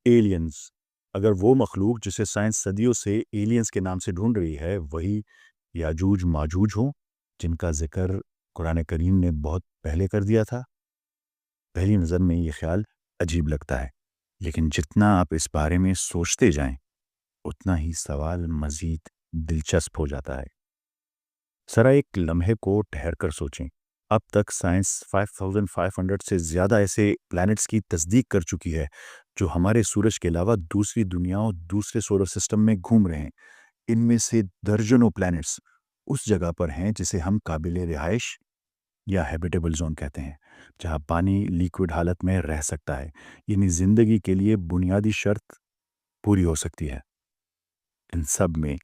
Aliens, اگر وہ مخلوق جسے سائنس صدیوں سے ایلینز کے نام سے ڈھونڈ رہی ہے وہی یاجوج ماجوج ہوں جن کا ذکر قرآن کریم نے بہت پہلے کر دیا تھا، پہلی نظر میں یہ خیال عجیب لگتا ہے، لیکن جتنا آپ اس بارے میں سوچتے جائیں اتنا ہی سوال مزید دلچسپ ہو جاتا ہے۔ ذرا ایک لمحے کو ٹھہر کر سوچیں، اب تک سائنس 5500 سے زیادہ ایسے پلانٹس کی تصدیق کر چکی ہے جو ہمارے سورج کے علاوہ دوسری دنیاؤں دوسرے سولر سسٹم میں گھوم رہے ہیں۔ ان میں سے درجنوں پلانٹس اس جگہ پر ہیں جسے ہم قابل رہائش یا ہیبیٹیبل زون کہتے ہیں، جہاں پانی لیکوڈ حالت میں رہ سکتا ہے، یعنی زندگی کے لیے بنیادی شرط پوری ہو سکتی ہے۔ ان سب میں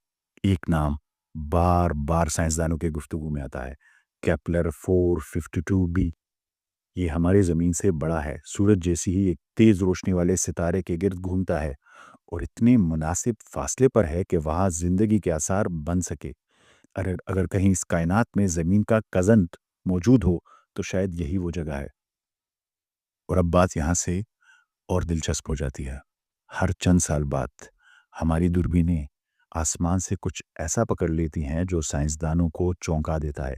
ایک نام بار بار سائنسدانوں کے گفتگو میں آتا ہے، کیپلر 452b۔ یہ ہمارے زمین سے بڑا ہے، سورج جیسی ہی ایک تیز روشنی والے ستارے کے گرد گھومتا ہے اور اتنے مناسب فاصلے پر ہے کہ وہاں زندگی کے آثار بن سکے۔ اگر کہیں اس کائنات میں زمین کا کزن موجود ہو تو شاید یہی وہ جگہ ہے۔ اور اب بات یہاں سے اور دلچسپ ہو جاتی ہے۔ ہر چند سال بعد ہماری دوربینیں آسمان سے کچھ ایسا پکڑ لیتی ہیں جو سائنسدانوں کو چونکا دیتا ہے۔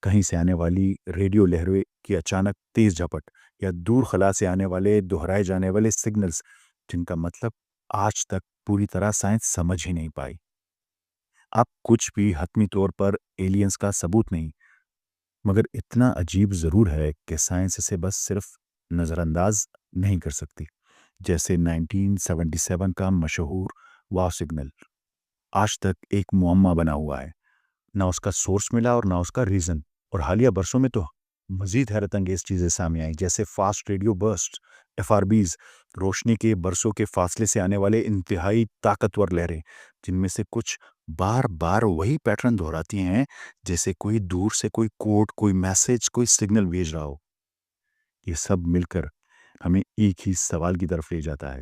کہیں سے آنے والی ریڈیو لہریں کی اچانک تیز جھپٹ، یا دور خلا سے آنے والے دہرائے جانے والے سگنلز جن کا مطلب آج تک پوری طرح سائنس سمجھ ہی نہیں پائی۔ اب کچھ بھی حتمی طور پر ایلینز کا ثبوت نہیں، مگر اتنا عجیب ضرور ہے کہ سائنس اسے بس صرف نظر انداز نہیں کر سکتی۔ جیسے 1977 کا مشہور واو سگنل آج تک ایک معمہ بنا ہوا ہے، نہ اس کا سورس ملا اور نہ اس کا ریزن۔ اور حالیہ برسوں میں تو مزید حیرت انگیز چیزیں سامنے آئیں، جیسے فاسٹ ریڈیو برسٹ FRBs، روشنی کے برسوں کے فاصلے سے آنے والے انتہائی طاقتور لہریں جن میں سے کچھ بار بار وہی پیٹرن دہراتی ہیں، جیسے کوئی دور سے کوئی کوڈ، کوئی میسج، کوئی سگنل بھیج رہا ہو۔ یہ سب مل کر ہمیں ایک ہی سوال کی طرف لے جاتا ہے،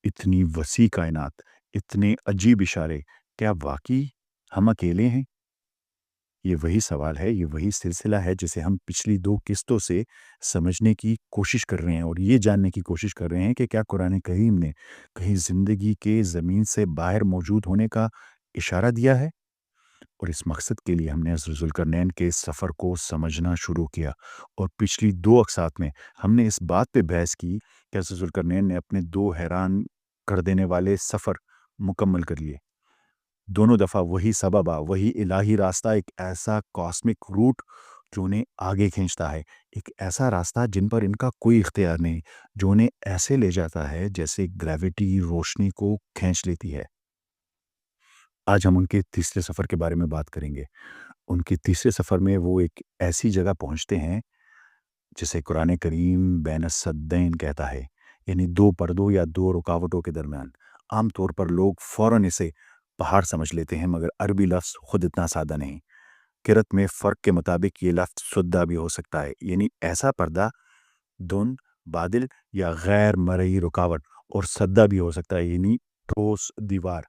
اتنی وسیع کائنات، اتنے عجیب اشارے، کیا واقعی ہم اکیلے ہیں؟ یہ وہی سوال ہے، یہ وہی سلسلہ ہے جسے ہم پچھلی 2 قسطوں سے سمجھنے کی کوشش کر رہے ہیں، اور یہ جاننے کی کوشش کر رہے ہیں کہ کیا قرآن کریم نے کہیں زندگی کے زمین سے باہر موجود ہونے کا اشارہ دیا ہے؟ اور اس مقصد کے لیے ہم نے حضرت ذوالقرنین کے سفر کو سمجھنا شروع کیا، اور پچھلی 2 اقساط میں ہم نے اس بات پہ بحث کی کہ حضرت ذوالقرنین نے اپنے 2 حیران کر دینے والے سفر مکمل کر لیے۔ دونوں دفعہ وہی سبب وہی الہی راستہ، ایک ایسا کاسمک روٹ جو انہیں آگے کھینچتا ہے، ایک ایسا راستہ جن پر ان کا کوئی اختیار نہیں، جو انہیں ایسے لے جاتا ہے جیسے گریوٹی روشنی کو کھینچ لیتی ہے۔ آج ہم ان کے تیسرے سفر کے بارے میں بات کریں گے۔ ان کے تیسرے سفر میں وہ ایک ایسی جگہ پہنچتے ہیں جسے قرآن کریم بین السدین کہتا ہے، یعنی 2 پردوں یا 2 رکاوٹوں کے درمیان۔ عام طور پر لوگ فوراً اسے پہاڑ سمجھ لیتے ہیں، مگر عربی لفظ خود اتنا سادہ نہیں۔ قرأت میں فرق کے مطابق یہ لفظ سدہ بھی ہو سکتا ہے، یعنی ایسا پردہ، دھند، بادل یا غیر مرئی رکاوٹ، اور سدہ بھی ہو سکتا ہے، یعنی ٹھوس دیوار۔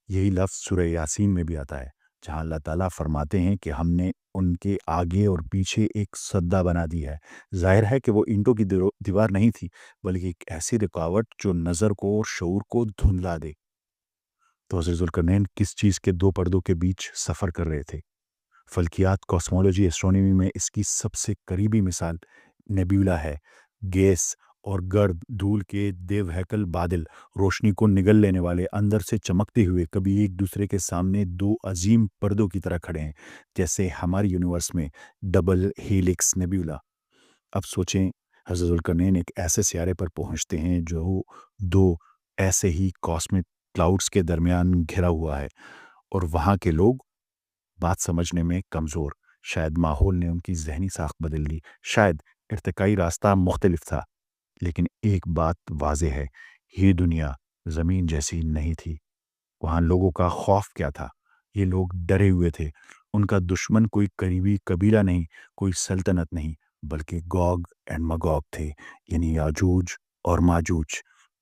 یہی لفظ سورہ یاسین میں بھی آتا ہے، جہاں اللہ تعالیٰ فرماتے ہیں کہ ہم نے ان کے آگے اور پیچھے ایک سدہ بنا دی ہے۔ ظاہر ہے کہ وہ اینٹوں کی دیوار نہیں تھی، بلکہ ایک ایسی رکاوٹ جو نظر کو اور شعور کو دھندلا دے۔ تو حضرت ذوالقرنین کس چیز کے 2 پردوں کے بیچ سفر کر رہے تھے؟ فلکیات، کاسمولوجی، ایسٹرونومی میں اس کی سب سے قریبی مثال نیبیولا ہے، گیس اور گرد دھول کے دیو ہیکل بادل، روشنی کو نگل لینے والے، اندر سے چمکتے ہوئے، کبھی ایک دوسرے کے سامنے 2 عظیم پردوں کی طرح کھڑے ہیں، جیسے ہمارے یونیورس میں ڈبل ہیلکس نیبیولا۔ اب سوچیں، حضرت ذوالقرنین ایک ایسے سیارے پر پہنچتے ہیں جو 2 ایسے ہی کاسمک کلاؤڈز کے درمیان گھرا ہوا ہے، اور وہاں کے لوگ بات سمجھنے میں کمزور۔ شاید ماحول نے ان کی ذہنی ساخت بدل دی، شاید ارتقائی راستہ مختلف تھا، لیکن ایک بات واضح ہے، یہ دنیا زمین جیسی نہیں تھی۔ وہاں لوگوں کا خوف کیا تھا؟ یہ لوگ ڈرے ہوئے تھے۔ ان کا دشمن کوئی قریبی قبیلہ نہیں، کوئی سلطنت نہیں، بلکہ گوگ اینڈ مگوگ تھے، یعنی یاجوج اور ماجوج،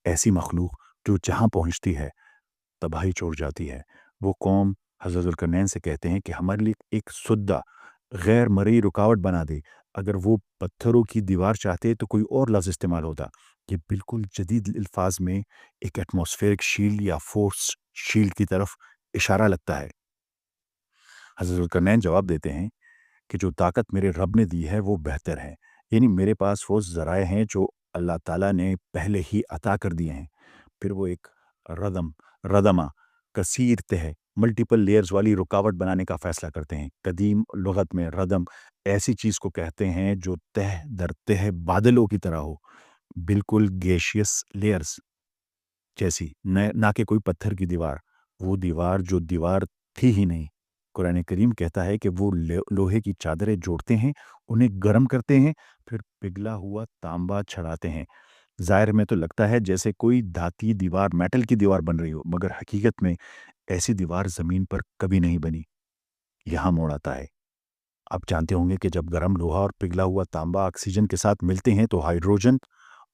ایسی مخلوق جو جہاں پہنچتی ہے تباہی چھوڑ جاتی ہے۔ وہ قوم حضرت ذوالقرنین سے کہتے ہیں کہ ہمارے لیے ایک سدہ، غیر مرئی رکاوٹ بنا دے۔ اگر وہ پتھروں کی دیوار چاہتے تو کوئی اور لفظ استعمال ہوتا، یہ بالکل جدید الفاظ میں ایک ایٹماسفیرک شیلڈ یا فورس شیلڈ کی طرف اشارہ لگتا ہے۔ حضرت ذوالقرنین جواب دیتے ہیں کہ جو طاقت میرے رب نے دی ہے وہ بہتر ہے، یعنی میرے پاس وہ ذرائع ہیں جو اللہ تعالیٰ نے پہلے ہی عطا کر دیے ہیں۔ پھر وہ ایک ردمہ کثیر تہ ملٹیپل لیئرز والی رکاوٹ بنانے کا فیصلہ کرتے ہیں۔ قدیم لغت میں ردم ایسی چیز کو کہتے ہیں جو تہ در تہ بادلوں کی طرح ہو، بالکل گیشیس لیئرز جیسی، نہ کہ کوئی پتھر کی دیوار، وہ دیوار جو دیوار تھی ہی نہیں۔ قرآن کریم کہتا ہے کہ وہ لوہے کی چادریں جوڑتے ہیں، انہیں گرم کرتے ہیں، پھر پگھلا ہوا تانبا چھڑاتے ہیں۔ ظاہر میں تو لگتا ہے جیسے کوئی دھاتی دیوار، میٹل کی دیوار بن رہی ہو، مگر حقیقت میں ایسی دیوار زمین پر کبھی نہیں بنی۔ یہاں موڑ آتا ہے۔ آپ جانتے ہوں گے کہ جب گرم لوہا اور پگھلا ہوا تانبا آکسیجن کے ساتھ ملتے ہیں تو ہائیڈروجن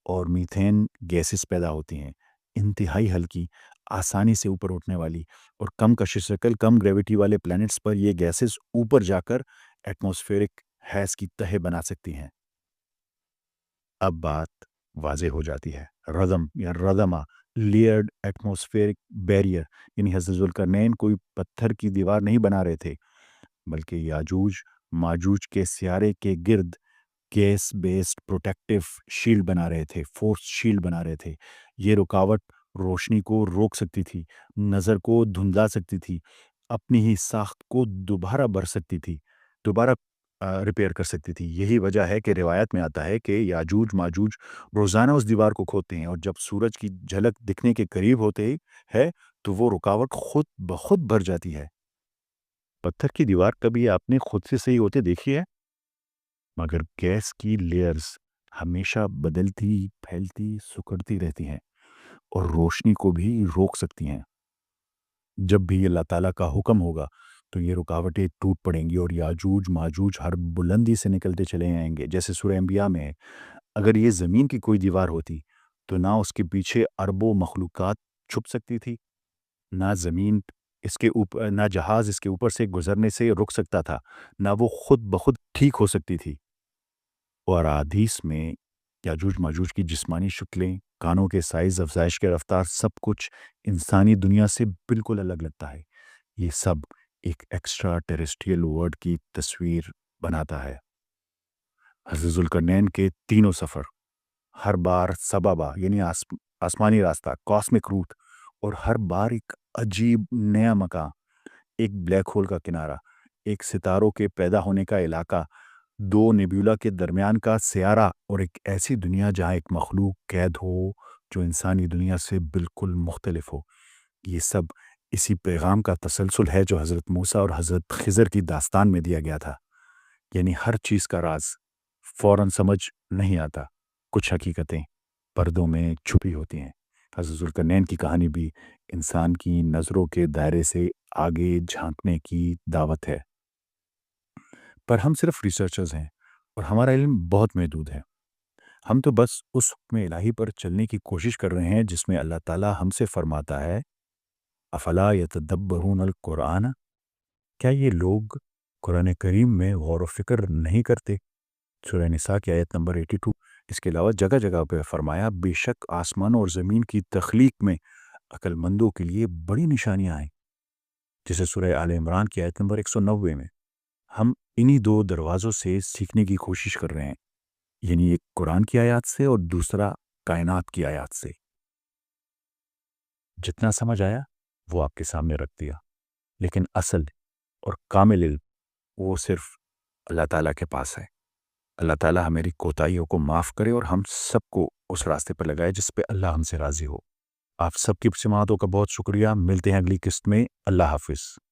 اور میتھین گیسز پیدا ہوتی ہیں، انتہائی ہلکی، آسانی سے اوپر اٹھنے والی، اور کم کشش شکل، کم گریوٹی والے پلینٹس پر یہ گیسز اوپر جا کر ایٹماسفیرک حیض کی تہہ بنا سکتی ہیں۔ اب بات واضح ہو جاتی ہے۔ ردم یا ردمہ لیئرڈ ایٹماسفیرک بیریئر، یعنی حضرت ذوالقرنین کوئی پتھر کی دیوار نہیں بنا رہے تھے، بلکہ یاجوج ماجوج کے سیارے کے گرد گیس بیسڈ پروٹیکٹیو شیلڈ بنا رہے تھے، فورس شیلڈ بنا رہے تھے۔ یہ رکاوٹ روشنی کو روک سکتی تھی، نظر کو دھندلا سکتی تھی، اپنی ہی ساخت کو دوبارہ بھر سکتی تھی، دوبارہ ریپیئر کر سکتی تھی۔ یہی وجہ ہے کہ روایت میں آتا ہے کہ یاجوج ماجوج روزانہ اس دیوار کو کھودتے ہیں، اور جب سورج کی جھلک دکھنے کے قریب ہوتے ہے تو وہ رکاوٹ خود بخود بھر جاتی ہے۔ پتھر کی دیوار کبھی آپ نے خود سے صحیح ہوتے دیکھی ہے؟ مگر گیس کی لیئرز ہمیشہ بدلتی، پھیلتی، سکڑتی رہتی ہیں اور روشنی کو بھی روک سکتی ہیں۔ جب بھی اللہ تعالیٰ کا حکم ہوگا تو یہ رکاوٹیں ٹوٹ پڑیں گی اور یاجوج ماجوج ہر بلندی سے نکلتے چلے آئیں گے۔ جیسے سورہ انبیاء میں ہے، اگر یہ زمین کی کوئی دیوار ہوتی تو نہ اس کے پیچھے اربوں مخلوقات چھپ سکتی تھی، نہ زمین اس کے اوپر، نہ جہاز اس کے اوپر سے گزرنے سے رک سکتا تھا، نہ وہ خود بخود ٹھیک ہو سکتی تھی۔ اور احادیث میں یاجوج ماجوج کی جسمانی شکلیں، کانوں کے سائز، افزائش کے رفتار، سب کچھ انسانی دنیا سے بالکل الگ لگتا ہے۔ یہ سب ایک ایکسٹرا ٹیریسٹریل ورلڈ کی تصویر بناتا ہے۔ حضرت ذوالقرنین کے تینوں سفر، ہر بار سبابہ یعنی آسمانی راستہ، کاسمک روٹ، اور ہر بار ایک عجیب نیا مکان، ایک بلیک ہول کا کنارہ، ایک ستاروں کے پیدا ہونے کا علاقہ، دو نیبیولا کے درمیان کا سیارہ، اور ایک ایسی دنیا جہاں ایک مخلوق قید ہو جو انسانی دنیا سے بالکل مختلف ہو۔ یہ سب اسی پیغام کا تسلسل ہے جو حضرت موسیٰ اور حضرت خضر کی داستان میں دیا گیا تھا۔ یعنی ہر چیز کا راز فوراً سمجھ نہیں آتا، کچھ حقیقتیں پردوں میں چھپی ہوتی ہیں۔ حضرت ذوالقرنین کی کہانی بھی انسان کی نظروں کے دائرے سے آگے جھانکنے کی دعوت ہے۔ پر ہم صرف ریسرچرز ہیں اور ہمارا علم بہت محدود ہے۔ ہم تو بس اس حکم الہی پر چلنے کی کوشش کر رہے ہیں جس میں اللہ تعالیٰ ہم سے فرماتا ہے، افلا یتدبرون القرآن، کیا یہ لوگ قرآن کریم میں غور و فکر نہیں کرتے؟ سورہ نساء کی آیت نمبر 82۔ اس کے علاوہ جگہ جگہ پہ فرمایا، بے شک آسمان اور زمین کی تخلیق میں عقل مندوں کے لیے بڑی نشانیاں ہیں، جسے سورہ آل عمران کی آیت نمبر 190 میں۔ ہم انہی دو دروازوں سے سیکھنے کی کوشش کر رہے ہیں، یعنی ایک قرآن کی آیات سے اور دوسرا کائنات کی آیات سے۔ جتنا سمجھ آیا وہ آپ کے سامنے رکھ دیا، لیکن اصل اور کامل علم وہ صرف اللہ تعالیٰ کے پاس ہے۔ اللہ تعالیٰ ہماری کوتاہیوں کو معاف کرے اور ہم سب کو اس راستے پر لگائے جس پہ اللہ ہم سے راضی ہو۔ آپ سب کی سماعتوں کا بہت شکریہ۔ ملتے ہیں اگلی قسط میں۔ اللہ حافظ۔